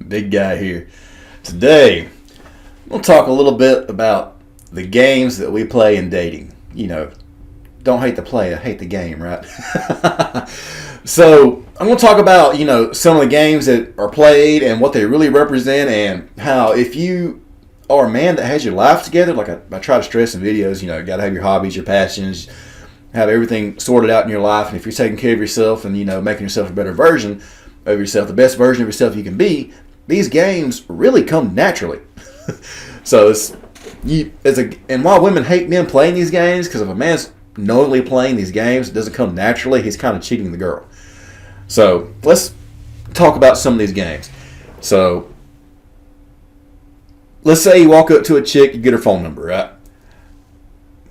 Big guy here. Today, we'll talk a little bit about the games that we play in dating. Don't hate the player, hate the game, right? So, I'm going to talk about, some of the games that are played and what they really represent, and how if you are a man that has your life together, like I try to stress in videos, you got to have your hobbies, your passions, have everything sorted out in your life, and if you're taking care of yourself and, making yourself a better version of yourself, the best version of yourself you can be, these games really come naturally. So and while women hate men playing these games, because if a man's knowingly playing these games, it doesn't come naturally, he's kind of cheating the girl. So let's talk about some of these games. So let's say you walk up to a chick, you get her phone number, right?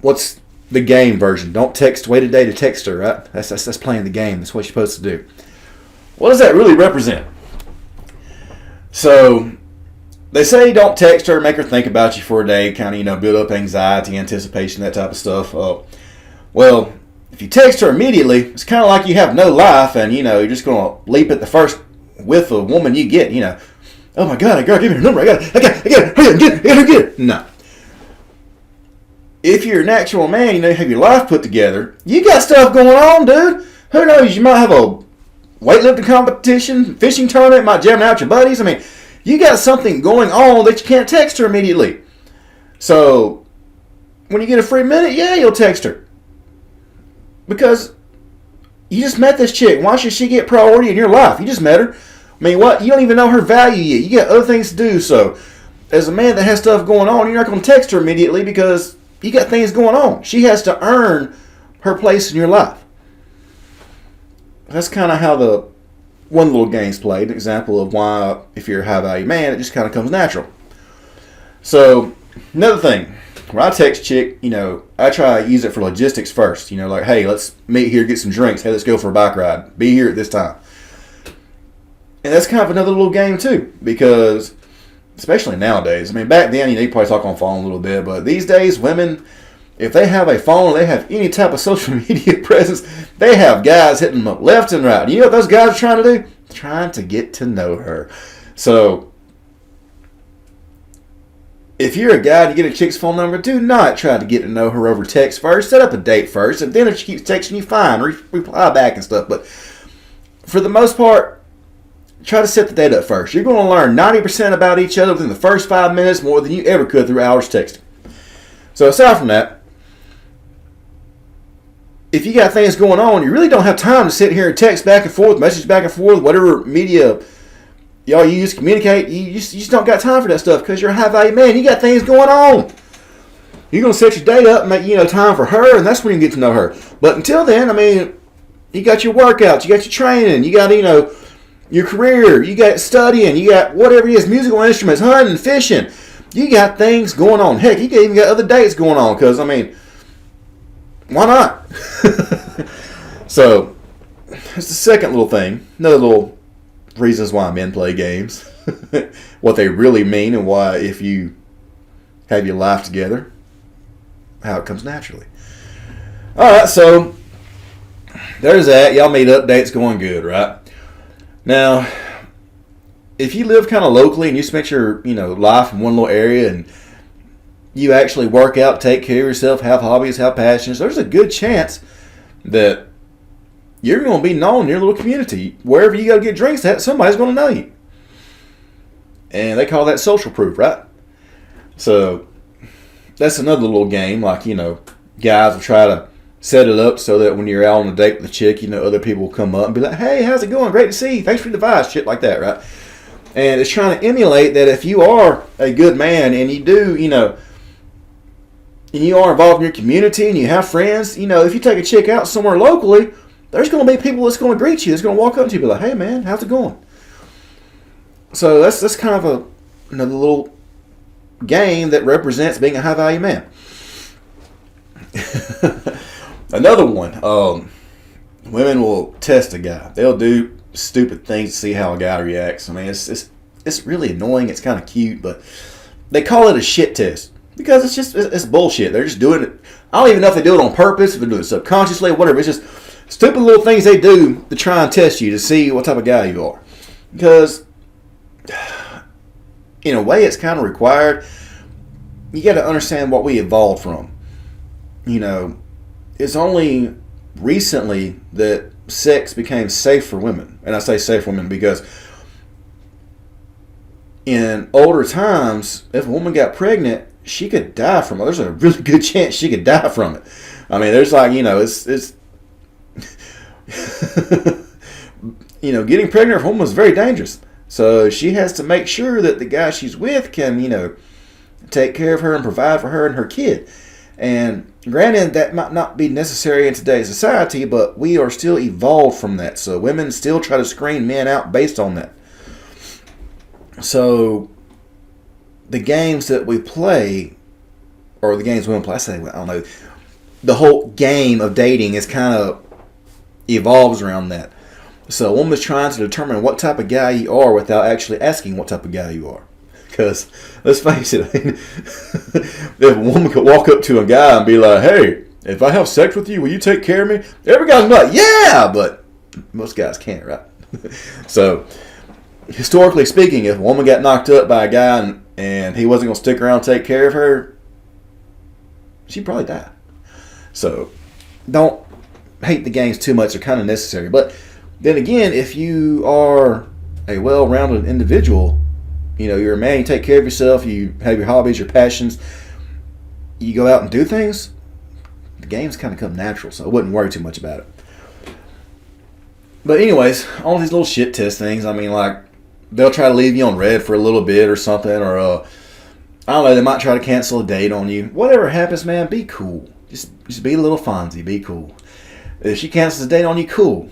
What's the game version? Don't text, wait a day to text her, right? That's playing the game. That's what you're supposed to do. What does that really represent? So they say don't text her, make her think about you for a day, kind of, build up anxiety, anticipation, that type of stuff. Well, if you text her immediately, it's kind of like you have no life, and, you're just going to leap at the first whiff of woman you get, oh my God, I gotta give me her number, I gotta get it. No. If you're an actual man, you have your life put together, you got stuff going on, dude. Who knows, you might have a weightlifting competition, fishing tournament, might jam out your buddies. You got something going on that you can't text her immediately. So, when you get a free minute, yeah, you'll text her. Because you just met this chick. Why should she get priority in your life? You just met her. What? You don't even know her value yet. You got other things to do. So, as a man that has stuff going on, you're not going to text her immediately because you got things going on. She has to earn her place in your life. That's kind of how the one little game's played. An example of why, if you're a high value man, it just kind of comes natural. So, another thing. When I text chick, I try to use it for logistics first. Like, hey, let's meet here, get some drinks. Hey, let's go for a bike ride. Be here at this time. And that's kind of another little game, too. Because, especially nowadays, back then, you probably talk on phone a little bit. But these days, women, if they have a phone or they have any type of social media presence, they have guys hitting them up left and right. You know what those guys are trying to do? Trying to get to know her. So, if you're a guy and you get a chick's phone number, do not try to get to know her over text first. Set up a date first. And then if she keeps texting you, fine. Reply back and stuff. But for the most part, try to set the date up first. You're going to learn 90% about each other within the first 5 minutes more than you ever could through hours texting. So aside from that, if you got things going on, you really don't have time to sit here and text back and forth, message back and forth, whatever media y'all use to communicate. You just don't got time for that stuff because you're a high value man. You got things going on. You're going to set your date up and make time for her, and that's when you get to know her. But until then, you got your workouts, you got your training, you got your career, you got studying, you got whatever it is, musical instruments, hunting, fishing. You got things going on. Heck, you even got other dates going on because why not? So that's the second little thing. Another little reasons why men play games. What they really mean and why, if you have your life together, how it comes naturally. Alright, so there's that. Y'all meet up, date's going good, right? Now, if you live kind of locally and you spent your life in one little area and you actually work out, take care of yourself, have hobbies, have passions, there's a good chance that you're going to be known in your little community. Wherever you go to get drinks at, somebody's going to know you. And they call that social proof, right? So that's another little game. Like, guys will try to set it up so that when you're out on a date with a chick, other people will come up and be like, hey, how's it going? Great to see you. Thanks for the advice. Shit like that, right? And it's trying to emulate that if you are a good man and you do, and you are involved in your community and you have friends, if you take a chick out somewhere locally, there's going to be people that's going to greet you. That's going to walk up to you and be like, hey, man, how's it going? So that's kind of another little game that represents being a high-value man. Another one, women will test a guy. They'll do stupid things to see how a guy reacts. It's really annoying. It's kind of cute, but they call it a shit test because it's bullshit. They're just doing it. I don't even know if they do it on purpose, if they do it subconsciously, whatever. It's just stupid little things they do to try and test you to see what type of guy you are. Because in a way, it's kind of required. You got to understand what we evolved from. You know, it's only recently that sex became safe for women. And I say safe for women because in older times, if a woman got pregnant, she could die from it. There's a really good chance she could die from it. I mean, there's like, it's getting pregnant for a woman is very dangerous. So she has to make sure that the guy she's with can, take care of her and provide for her and her kid. And granted, that might not be necessary in today's society, but we are still evolved from that. So women still try to screen men out based on that. So the games that we play, or the games women play, I don't know, the whole game of dating is kind of evolves around that. So a woman's trying to determine what type of guy you are without actually asking what type of guy you are. Because, let's face it, if a woman could walk up to a guy and be like, hey, if I have sex with you, will you take care of me? Every guy's like, yeah, but most guys can't, right? So, historically speaking, if a woman got knocked up by a guy and he wasn't going to stick around and take care of her, she'd probably die. So, don't hate the games too much. They're kind of necessary. But then again, if you are a well-rounded individual, you're a man, you take care of yourself, you have your hobbies, your passions, you go out and do things, the games kind of come natural, so I wouldn't worry too much about it. But anyways, all these little shit test things, I mean, like, they'll try to leave you on red for a little bit or something, or, I don't know, they might try to cancel a date on you. Whatever happens, man, be cool. Just be a little Fonzie, be cool. If she cancels a date on you, cool.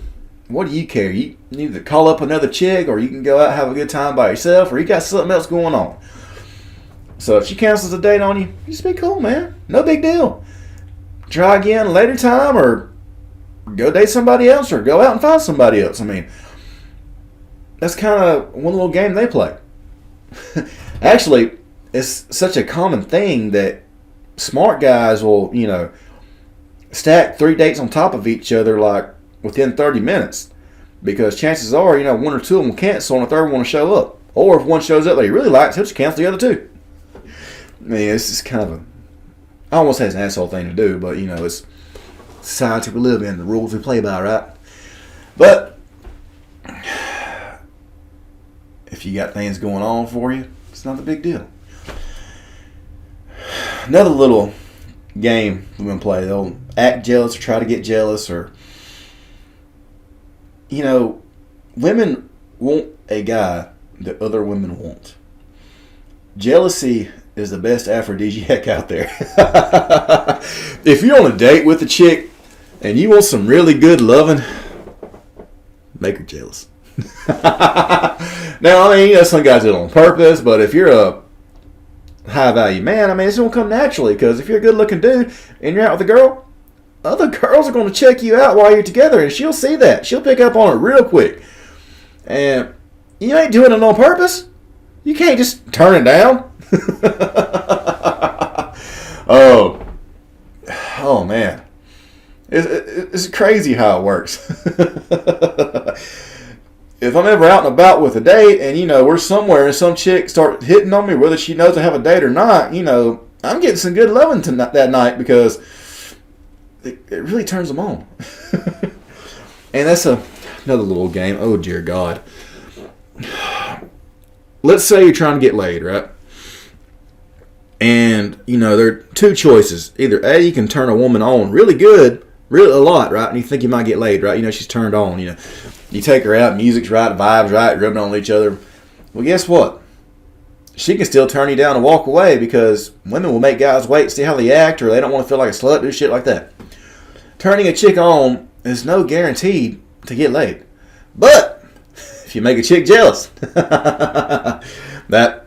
What do you care? You need to call up another chick, or you can go out and have a good time by yourself, or you got something else going on. So if she cancels a date on you, just be cool, man. No big deal. Try again later time, or go date somebody else, or go out and find somebody else. I mean, that's kind of one little game they play. Actually, it's such a common thing that smart guys will, stack 3 dates on top of each other, like, within 30 minutes, because chances are, one or two of them will cancel and the third one will show up. Or if one shows up that he really likes, he'll just cancel the other two. I mean, it's just kind of I almost say it's an asshole thing to do, but, it's society we live in, the rules we play by, right? But if you got things going on for you, it's not a big deal. Another little game women play, they'll act jealous or try to get jealous, or women want a guy that other women want. Jealousy is the best aphrodisiac out there. If you're on a date with a chick and you want some really good loving, make her jealous. Now, I mean, some guys do it on purpose, but if you're a high value man, I mean, it's going to come naturally, because if you're a good looking dude and you're out with a girl, other girls are going to check you out while you're together, and she'll see that. She'll pick up on it real quick. And you ain't doing it on purpose. You can't just turn it down. Oh man. It's crazy how it works. If I'm ever out and about with a date and, we're somewhere and some chick start hitting on me, whether she knows I have a date or not, I'm getting some good loving that night, because it really turns them on. And that's another little game. Oh, dear God. Let's say you're trying to get laid, right? And, there are two choices. Either A, you can turn a woman on really good, really a lot, right? And you think you might get laid, right? She's turned on. You take her out, music's right, vibes right, rubbing on each other. Well, guess what? She can still turn you down and walk away, because women will make guys wait, see how they act, or they don't want to feel like a slut, do shit like that. Turning a chick on is no guaranteed to get laid. But if you make a chick jealous, that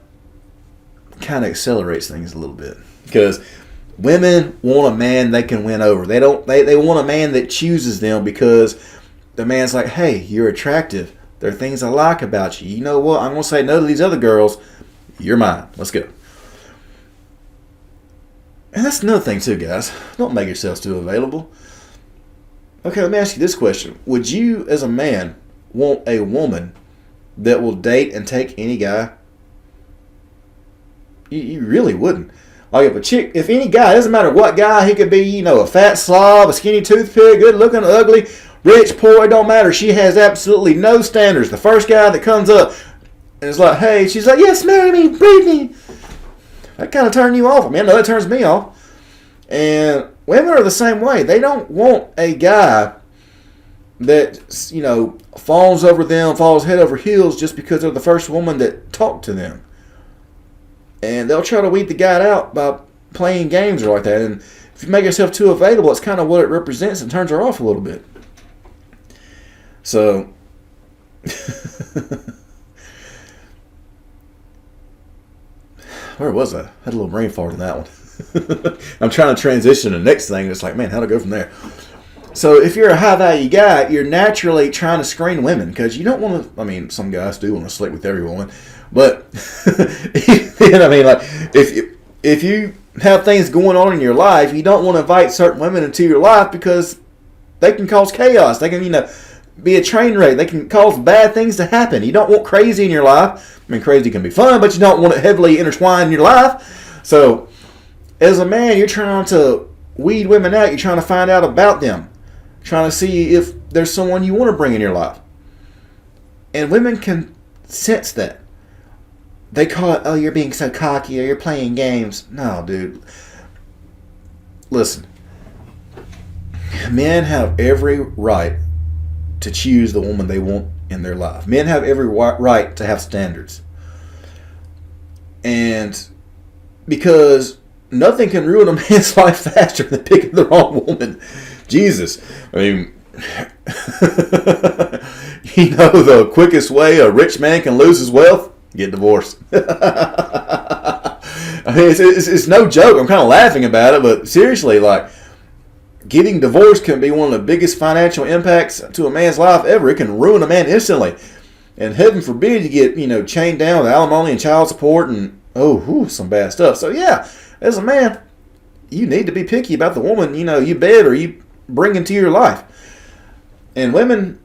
kind of accelerates things a little bit, because women want a man they can win over. They want a man that chooses them, because the man's like, hey, you're attractive. There are things I like about you. You know what? I'm going to say no to these other girls. You're mine. Let's go. And that's another thing too, guys. Don't make yourselves too available. Okay, let me ask you this question. Would you, as a man, want a woman that will date and take any guy? You really wouldn't. Like if a chick, if any guy, it doesn't matter what guy, he could be, a fat slob, a skinny toothpick, good looking, ugly, rich, poor, it don't matter. She has absolutely no standards. The first guy that comes up and is like, hey, she's like, yes, marry me, breed me. That kind of turns you off. I mean, I know that turns me off. And women are the same way. They don't want a guy that, falls over them, falls head over heels just because they're the first woman that talked to them. And they'll try to weed the guy out by playing games or like that. And if you make yourself too available, it's kind of what it represents and turns her off a little bit. So, where was I? I had a little brain fart on that one. I'm trying to transition to the next thing. It's like, man, how to go from there? So if you're a high-value guy, you're naturally trying to screen women because you don't want to, some guys do want to sleep with every woman. But, if you have things going on in your life, you don't want to invite certain women into your life because they can cause chaos. They can, be a train wreck. They can cause bad things to happen. You don't want crazy in your life. Crazy can be fun, but you don't want it heavily intertwined in your life. So, as a man, you're trying to weed women out. You're trying to find out about them. Trying to see if there's someone you want to bring in your life. And women can sense that. They call it, oh, you're being so cocky or you're playing games. No, dude. Listen. Men have every right to choose the woman they want in their life. Men have every right to have standards. And because nothing can ruin a man's life faster than picking the wrong woman. Jesus. The quickest way a rich man can lose his wealth? Get divorced. It's no joke. I'm kind of laughing about it, but seriously, getting divorced can be one of the biggest financial impacts to a man's life ever. It can ruin a man instantly. And heaven forbid you get, chained down with alimony and child support and, some bad stuff. So, yeah, as a man, you need to be picky about the woman, you bed or you bring into your life. And women,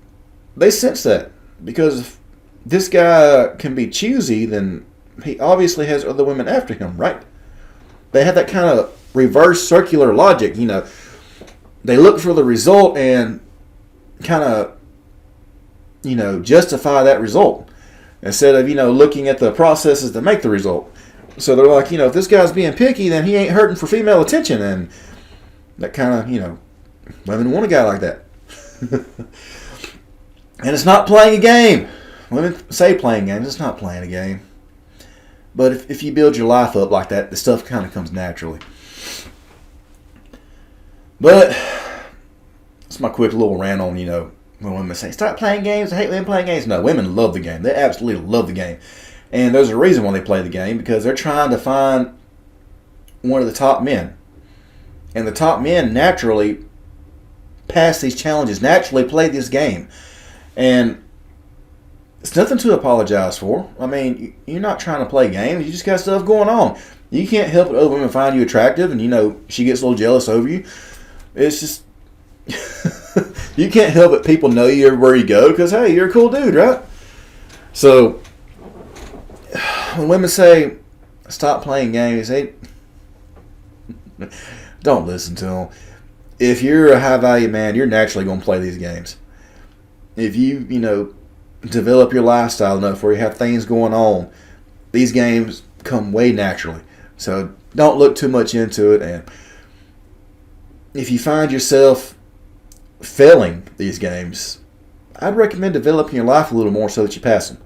they sense that. Because if this guy can be choosy, then he obviously has other women after him, right? They have that kind of reverse circular logic, They look for the result and kind of, justify that result. Instead of, looking at the processes that make the result. So they're like, if this guy's being picky, then he ain't hurting for female attention. And that kind of, women want a guy like that. And it's not playing a game. Women say playing games. It's not playing a game. But if you build your life up like that, the stuff kind of comes naturally. But it's my quick little rant on, when women say, stop playing games. I hate women playing games. No, women love the game. They absolutely love the game. And there's a reason why they play the game, because they're trying to find one of the top men. And the top men naturally pass these challenges, naturally play this game. And it's nothing to apologize for. You're not trying to play games. You just got stuff going on. You can't help it other women find you attractive and, she gets a little jealous over you. It's just, you can't help it. People know you everywhere you go because, hey, you're a cool dude, right? So, when women say, stop playing games, don't listen to them. If you're a high-value man, you're naturally going to play these games. If you, develop your lifestyle enough where you have things going on, these games come way naturally. So don't look too much into it. And if you find yourself failing these games, I'd recommend developing your life a little more so that you pass them.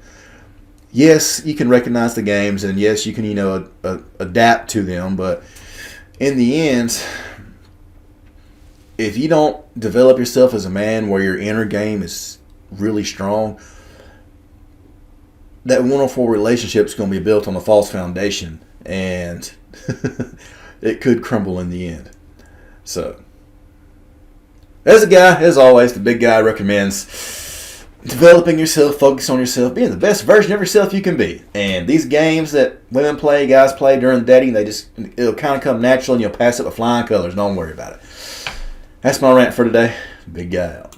Yes, you can recognize the games, and yes, you can, adapt to them. But in the end, if you don't develop yourself as a man where your inner game is really strong, that wonderful relationship is going to be built on a false foundation, and it could crumble in the end. So, as a guy, as always, the big guy recommends developing yourself, focus on yourself, being the best version of yourself you can be. And these games that women play, guys play during the dating, it'll kind of come natural and you'll pass it with flying colors. Don't worry about it. That's my rant for today. Big guy out.